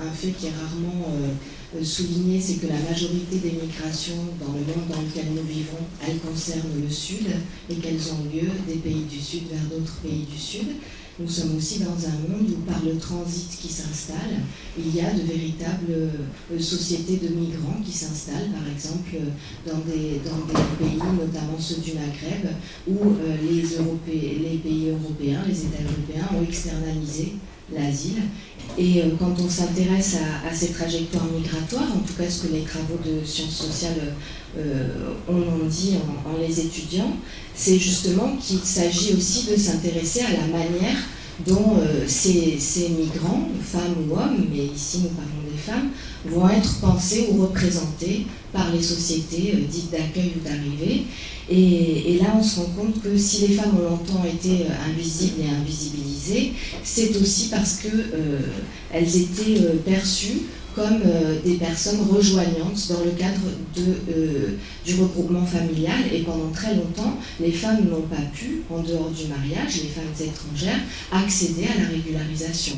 un fait qui est rarement souligné, c'est que la majorité des migrations dans le monde dans lequel nous vivons, elles concernent le Sud et qu'elles ont lieu des pays du Sud vers d'autres pays du Sud. Nous sommes aussi dans un monde où, par le transit qui s'installe, il y a de véritables sociétés de migrants qui s'installent, par exemple, dans des pays, notamment ceux du Maghreb, où les pays européens, les États européens ont externalisé l'asile. Et quand on s'intéresse à ces trajectoires migratoires, en tout cas ce que les travaux de sciences sociales ont dit en les étudiant, c'est justement qu'il s'agit aussi de s'intéresser à la manière dont ces migrants, femmes ou hommes, mais ici nous parlons des femmes, vont être pensés ou représentés par les sociétés dites d'accueil ou d'arrivée. Et là, on se rend compte que si les femmes ont longtemps été invisibles et invisibilisées, c'est aussi parce qu'elles étaient perçues comme des personnes rejoignantes dans le cadre du regroupement familial. Et pendant très longtemps, les femmes n'ont pas pu, en dehors du mariage, les femmes étrangères, accéder à la régularisation.